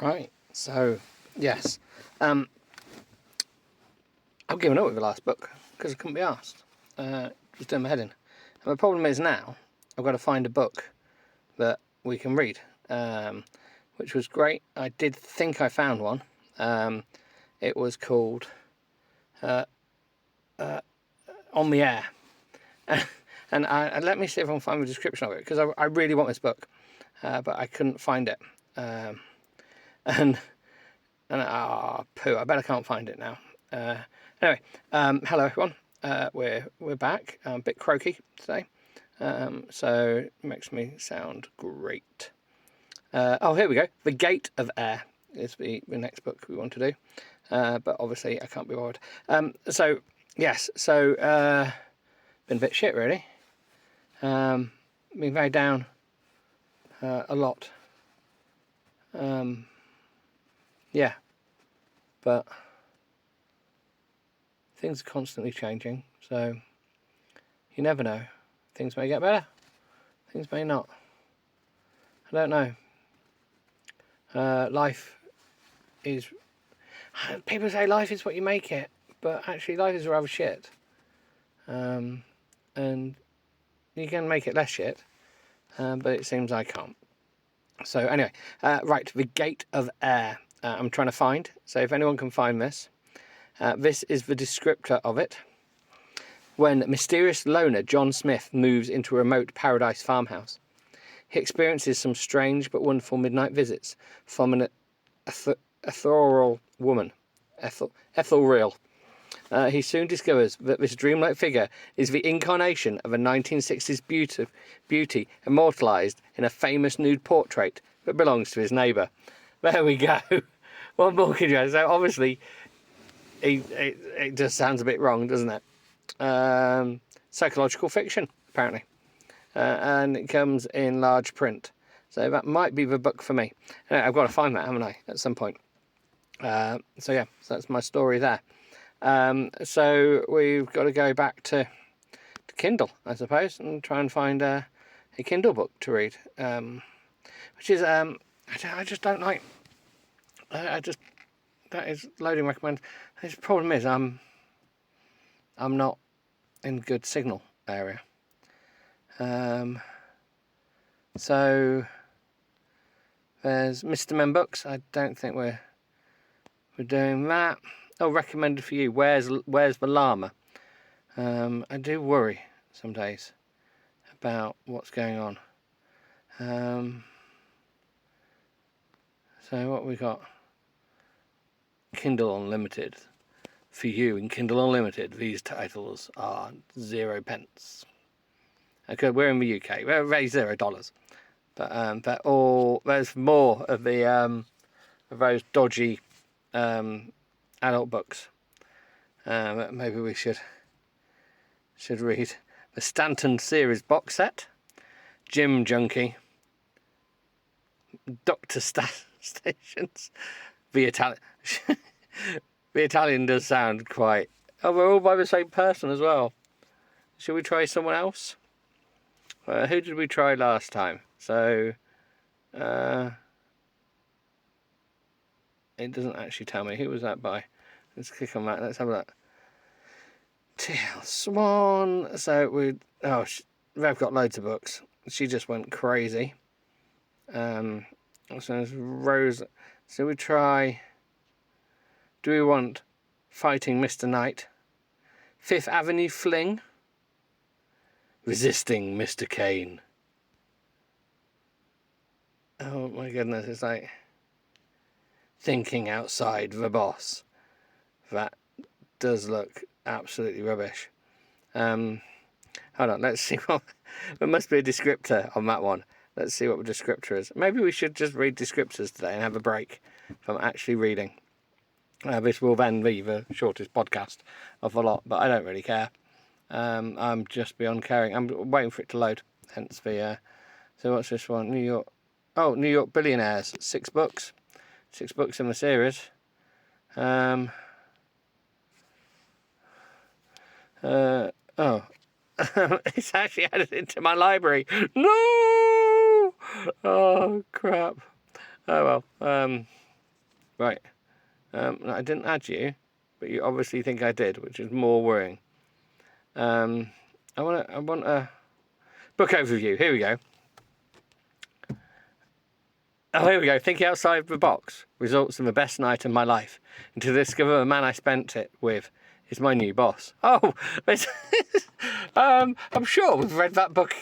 Right, so, yes. I've given up with the last book because I couldn't be asked. Just doing my head in. And the problem is now, I've got to find a book that we can read, which was great. I did think I found one. It was called On the Air. And let me see if I can find the description of it, because I really want this book, but I couldn't find it. And poo, I bet I can't find it now. Anyway, hello everyone. We're back. I'm a bit croaky today, so it makes me sound great. Oh, here we go. The Gate of Air is the next book we want to do, but obviously I can't be bothered. So yes, so been a bit shit really. Been very down a lot. Yeah, but things are constantly changing, so you never know. Things may get better, things may not. I don't know. Life is... People say life is what you make it, but actually life is rather shit. And you can make it less shit, but it seems I can't. So anyway, right, The Gate of Air. I'm trying to find, so if anyone can find this. This is the descriptor of it. When mysterious loner John Smith moves into a remote paradise farmhouse, he experiences some strange but wonderful midnight visits from an ethereal woman, Ethel. He soon discovers that this dreamlike figure is the incarnation of a 1960s beauty immortalised in a famous nude portrait that belongs to his neighbour. There we go. What more could you add? So obviously, it just sounds a bit wrong, doesn't it? Psychological fiction, apparently. And it comes in large print. So that might be the book for me. I've got to find that, haven't I, at some point. So yeah, so that's my story there. So we've got to go back to Kindle, I suppose, and try and find a Kindle book to read. Which is, I just don't like... that is loading recommend. The problem is I'm not in good signal area. So there's Mr. Men Books. I don't think we're doing that. Oh, recommended for you. Where's the llama? I do worry some days about what's going on. So what we got? Kindle Unlimited. For you in Kindle Unlimited, these titles are 0 pence. Okay, we're in the UK. We're $0, but all there's more of the of those dodgy adult books. Maybe we should read the Stanton series box set, Gym Junkie, Doctor Stations, the Italian. The Italian does sound quite... Oh, we're all by the same person as well. Should we try someone else? Who did we try last time? So, it doesn't actually tell me. Who was that by? Let's click on that. Let's have a look. T.L. Swan. So they've got loads of books. She just went crazy. So there's Rose. So we try... Do we want Fighting Mr. Knight? Fifth Avenue Fling? Resisting Mr. Kane? Oh my goodness, it's like Thinking Outside the Boss. That does look absolutely rubbish. Hold on, let's see what... There must be a descriptor on that one. Let's see what the descriptor is. Maybe we should just read descriptors today and have a break from actually reading. This will then be the shortest podcast of the lot, but I don't really care. I'm just beyond caring. I'm waiting for it to load, hence the... So what's this one? New York... Oh, New York Billionaires. 6 books. 6 books in the series. Oh. It's actually added into my library. No! Oh, crap. Oh, well. Right. I didn't add you, but you obviously think I did, which is more worrying. I want a book overview. Here we go. Oh, here we go. Thinking outside the box results in the best night of my life. And to discover the man I spent it with is my new boss. Oh, I'm sure we've read that book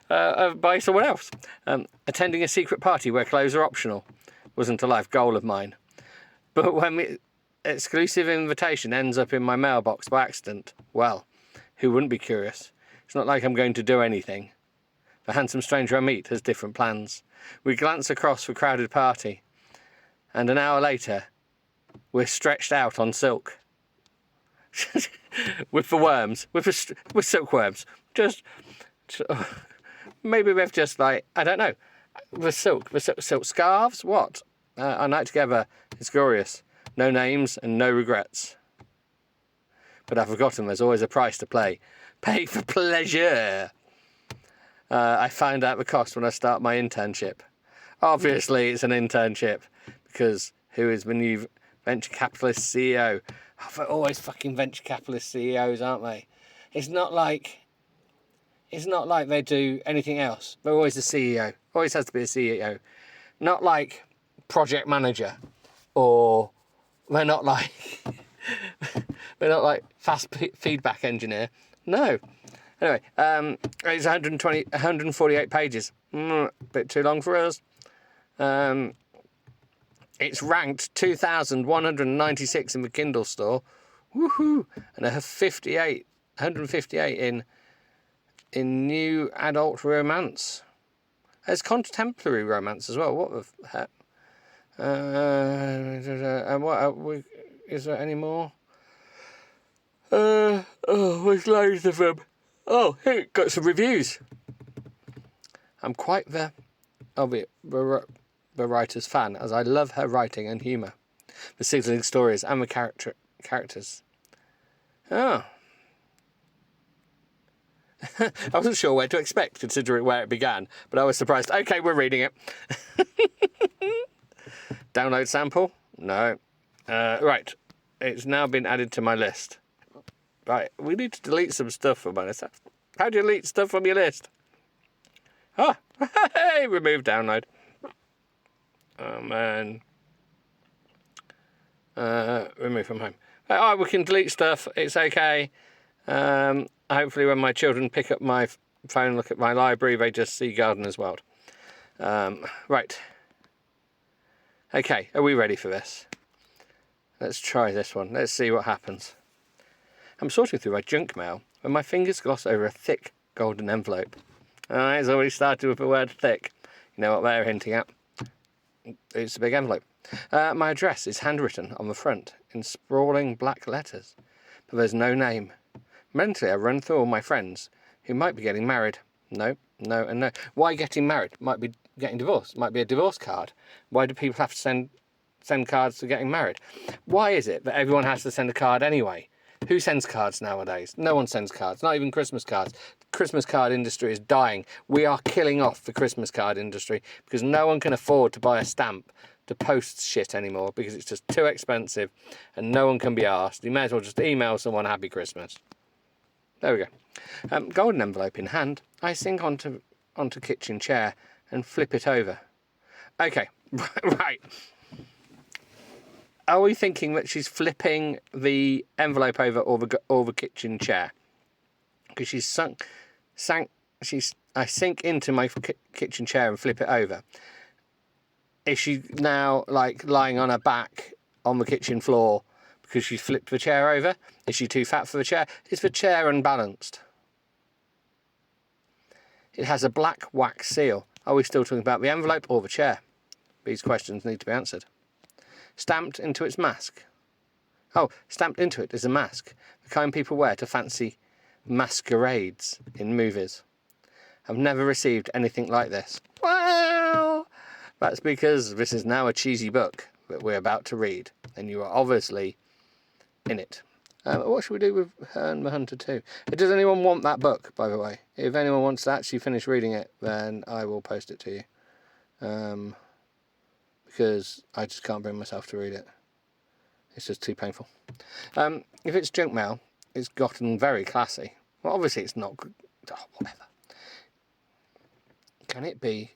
by someone else. Attending a secret party where clothes are optional wasn't a life goal of mine. But when the exclusive invitation ends up in my mailbox by accident, well, who wouldn't be curious? It's not like I'm going to do anything. The handsome stranger I meet has different plans. We glance across the crowded party, and an hour later, we're stretched out on silk. with the worms, with silkworms. Maybe we've just I don't know, the silk scarves. What? Our night together is glorious. No names and no regrets. But I've forgotten there's always a price to pay. Pay for pleasure. I find out the cost when I start my internship. Obviously, it's an internship because who is the new venture capitalist CEO? Oh, they're always fucking venture capitalist CEOs, aren't they? It's not like they do anything else. They're always the CEO. Always has to be a CEO. Not like project manager, or they're not like fast feedback engineer. No. Anyway, it's 148 pages. Bit too long for us. It's ranked 2,196 in the Kindle store. Woohoo! And I have 158 in new adult romance. There's contemporary romance as well. What the heck? Is there any more? There's loads of them. Oh, here, got some reviews. I'm quite the writer's fan, as I love her writing and humour, the sizzling stories and the characters. Oh. I wasn't sure where to expect, considering where it began, but I was surprised. Okay, we're reading it. Download sample? No. Right. It's now been added to my list. Right, we need to delete some stuff from my list. How do you delete stuff from your list? Oh, hey, remove download. Oh, man. Remove from home. Oh, we can delete stuff. It's okay. Hopefully when my children pick up my phone and look at my library, they just see Gardener's World. Right. Okay, are we ready for this? Let's try this one. Let's see what happens. I'm sorting through my junk mail when my fingers gloss over a thick golden envelope. It's already started with the word thick. You know what they're hinting at? It's a big envelope. My address is handwritten on the front in sprawling black letters, but there's no name. Mentally, I run through all my friends who might be getting married. No, and no. Why getting married? Might be getting divorced. Might be a divorce card. Why do people have to send cards to getting married? Why is it that everyone has to send a card anyway? Who sends cards nowadays? No one sends cards, not even Christmas cards. The Christmas card industry is dying. We are killing off the Christmas card industry because no one can afford to buy a stamp to post shit anymore because it's just too expensive and no one can be asked. You may as well just email someone Happy Christmas. There we go. Golden envelope in hand, I sink onto kitchen chair and flip it over. Okay, right. Are we thinking that she's flipping the envelope over or the kitchen chair? Because I sink into my kitchen chair and flip it over. Is she now lying on her back on the kitchen floor because she's flipped the chair over? Is she too fat for the chair? Is the chair unbalanced? It has a black wax seal. Are we still talking about the envelope or the chair? These questions need to be answered. Stamped into its mask. Oh, stamped into it is a mask, the kind people wear to fancy masquerades in movies. I've never received anything like this. Well, that's because this is now a cheesy book that we're about to read, and you are obviously in it. What should we do with Her and the Hunter 2? Does anyone want that book, by the way? If anyone wants to actually finish reading it, then I will post it to you. because I just can't bring myself to read it. It's just too painful. If it's junk mail, it's gotten very classy. Well, obviously it's not good. Oh, whatever. Can it be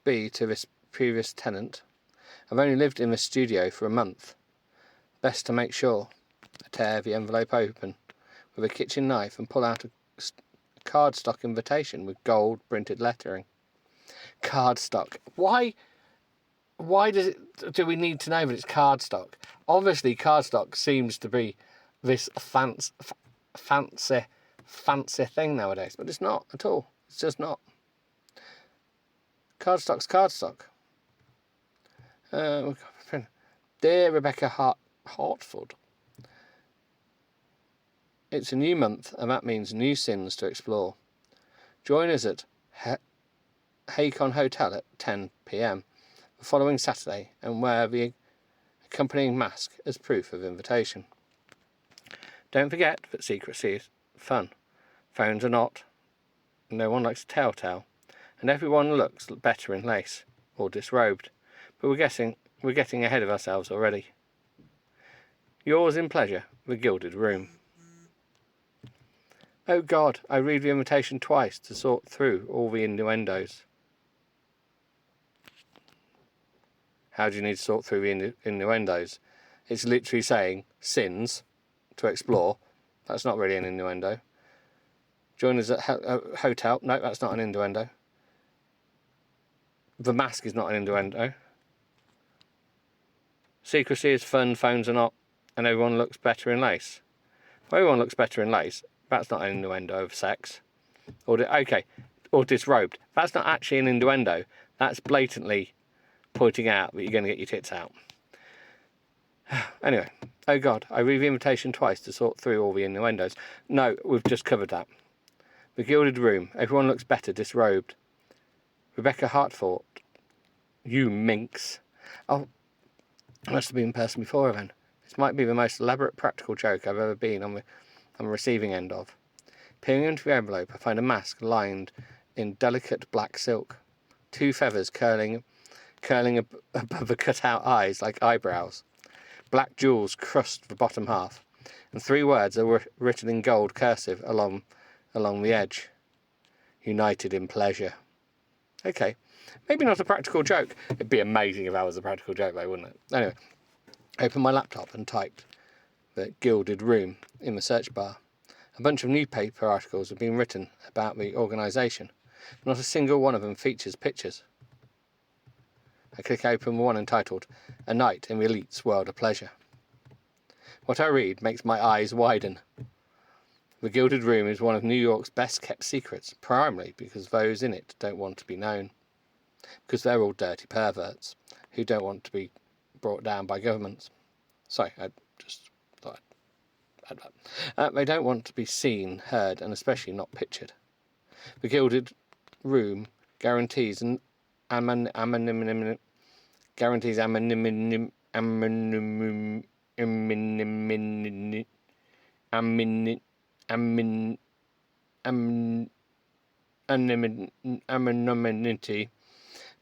to this previous tenant? I've only lived in this studio for a month. Best to make sure. I tear the envelope open with a kitchen knife and pull out a cardstock invitation with gold printed lettering. Cardstock. Why do we need to know that it's cardstock? Obviously cardstock seems to be this fancy thing nowadays, but it's not at all. It's just not. Cardstock's cardstock. Dear Rebecca Hartford, it's a new month, and that means new sins to explore. Join us at Haycon Hotel at 10 p.m. the following Saturday, and wear the accompanying mask as proof of invitation. Don't forget that secrecy is fun. Phones are not. No one likes a telltale, and everyone looks better in lace or disrobed. But we're getting ahead of ourselves already. Yours in pleasure, the Gilded Room. Oh God, I read the invitation twice to sort through all the innuendos. How do you need to sort through the innuendos? It's literally saying sins to explore. That's not really an innuendo. Join us at hotel. No, that's not an innuendo. The mask is not an innuendo. Secrecy is fun, phones are not, and everyone looks better in lace. Well, everyone looks better in lace. That's not an innuendo of sex. Or disrobed. That's not actually an innuendo. That's blatantly pointing out that you're going to get your tits out. Anyway, oh God, I read the invitation twice to sort through all the innuendos. No, we've just covered that. The Gilded Room. Everyone looks better disrobed. Rebecca Hartford. You minx. Oh, I must have been in person before then. This might be the most elaborate practical joke I've ever been on the receiving end of. Peering into the envelope, I find a mask lined in delicate black silk. 2 feathers curling above the cut-out eyes like eyebrows. Black jewels crust the bottom half, and 3 words are written in gold cursive along the edge. United in pleasure. Okay, maybe not a practical joke. It'd be amazing if that was a practical joke though, wouldn't it? Anyway, I opened my laptop and typed the Gilded Room in the search bar. A bunch of newspaper articles have been written about the organisation. Not a single one of them features pictures. I click open one entitled, A Night in the Elite's World of Pleasure. What I read makes my eyes widen. The Gilded Room is one of New York's best kept secrets, primarily because those in it don't want to be known. Because they're all dirty perverts who don't want to be brought down by governments. Sorry, I just thought I'd add that. They don't want to be seen, heard, and especially not pictured. The Gilded Room guarantees anonymity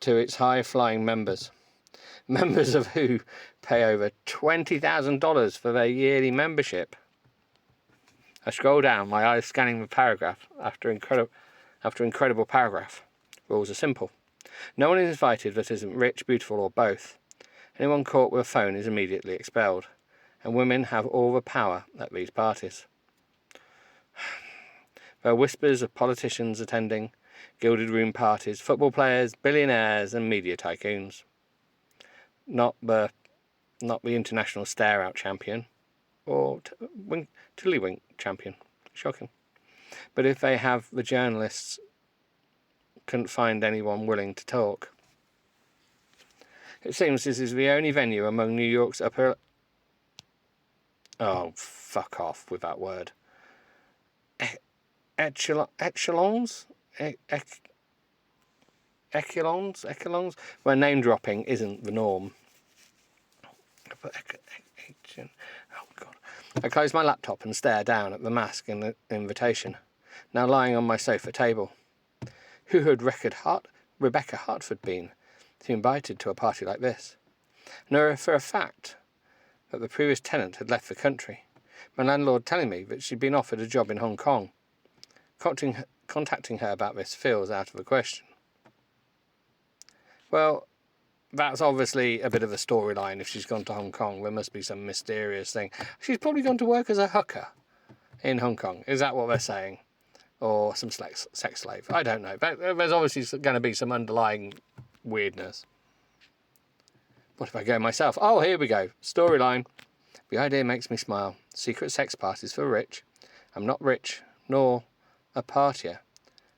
to its high-flying members. Members of who pay over $20,000 for their yearly membership. I scroll down, my eyes scanning the paragraph after incredible paragraph. Rules are simple. No one is invited that isn't rich, beautiful, or both. Anyone caught with a phone is immediately expelled, and women have all the power at these parties. There are whispers of politicians attending Gilded Room parties, football players, billionaires, and media tycoons. Not the international stare-out champion, or tiddlywink champion. Shocking. But if they have, the journalists couldn't find anyone willing to talk. It seems this is the only venue among New York's upper... Oh, fuck off with that word. Echelons, where name dropping isn't the norm. Oh God! I close my laptop and stare down at the mask and the invitation, now lying on my sofa table. Who had Rebecca Hartford been? to be invited to a party like this. I know for a fact that the previous tenant had left the country, my landlord telling me that she'd been offered a job in Hong Kong. Contacting her about this feels out of the question. Well, that's obviously a bit of a storyline. If she's gone to Hong Kong, there must be some mysterious thing. She's probably gone to work as a hooker in Hong Kong. Is that what they're saying? Or some sex slave? I don't know. But there's obviously going to be some underlying weirdness. What if I go myself? Oh, here we go. Storyline. The idea makes me smile. Secret sex parties for rich. I'm not rich, nor a partier.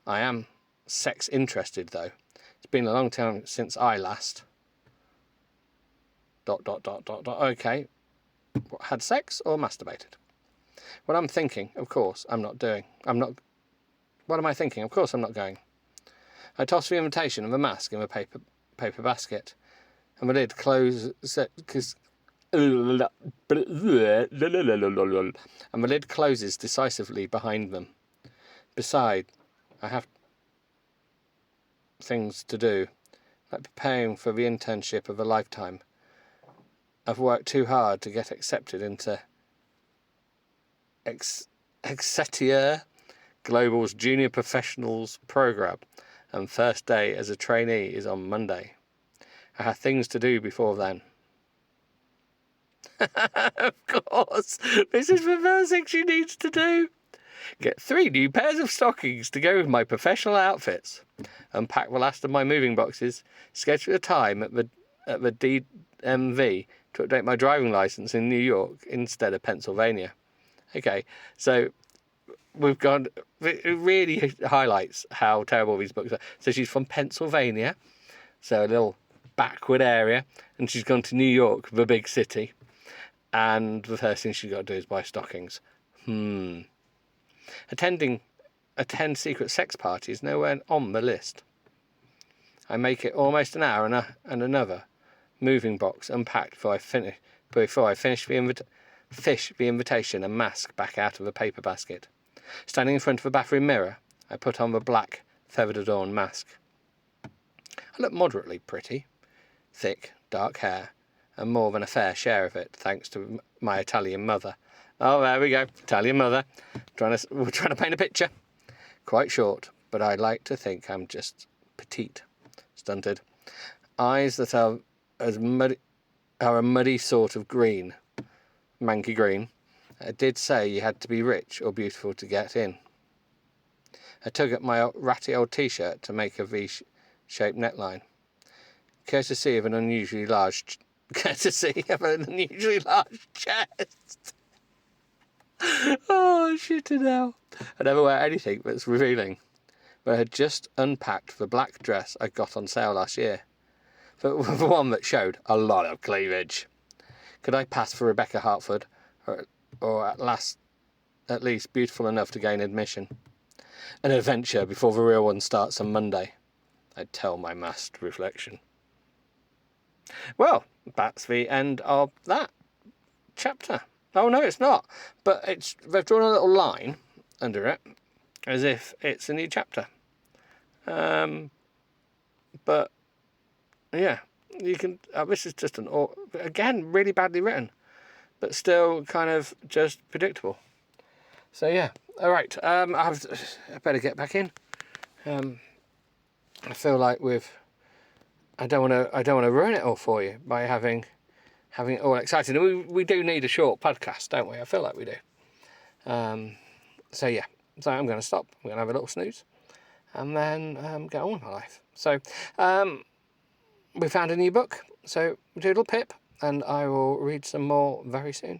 I am sex interested, though. It's been a long time since I last... ... Okay. Had sex or masturbated? What I'm thinking, of course, I'm not doing. What am I thinking? Of course I'm not going. I toss the invitation and the mask in the paper basket, and the lid closes decisively behind them. Besides, I have things to do, like preparing for the internship of a lifetime. I've worked too hard to get accepted into Exeter Global's Junior Professionals Program, and first day as a trainee is on Monday. I have things to do before then. Of course, this is the first thing she needs to do. Get 3 new pairs of stockings to go with my professional outfits. Unpack the last of my moving boxes. Schedule a time at the DMV to update my driving licence in New York instead of Pennsylvania. Okay, so we've gone... It really highlights how terrible these books are. So she's from Pennsylvania, so a little backward area, and she's gone to New York, the big city, and the first thing she's got to do is buy stockings. Attend secret sex parties nowhere on the list. I make it almost an hour and another moving box unpacked before I finish the invitation and mask back out of the paper basket. Standing in front of the bathroom mirror, I put on the black feathered-adorned mask. I look moderately pretty, thick, dark hair, and more than a fair share of it, thanks to my Italian mother. Oh, there we go, Italian mother. We're trying to paint a picture. Quite short, but I like to think I'm just petite, stunted. Eyes that are a muddy sort of green, manky green. I did say you had to be rich or beautiful to get in. I tug at my ratty old t-shirt to make a V-shaped neckline. Courtesy of an unusually large chest. Oh, shit hell. I never wear anything that's revealing. But I had just unpacked the black dress I got on sale last year. The one that showed a lot of cleavage. Could I pass for Rebecca Hartford, or at least beautiful enough to gain admission? An adventure before the real one starts on Monday, I'd tell my masked reflection. Well, that's the end of that chapter. Oh, no, it's not. But they've drawn a little line under it, as if it's a new chapter. But, yeah, you can... this is just again, really badly written, but still kind of just predictable. So, yeah. All right, I better get back in. I feel like I don't want to ruin it all for you by having it all exciting. And we do need a short podcast, don't we? I feel like we do. So yeah, so I'm going to stop. I'm going to have a little snooze, and then get on with my life. So we found a new book. So doodle pip, and I will read some more very soon.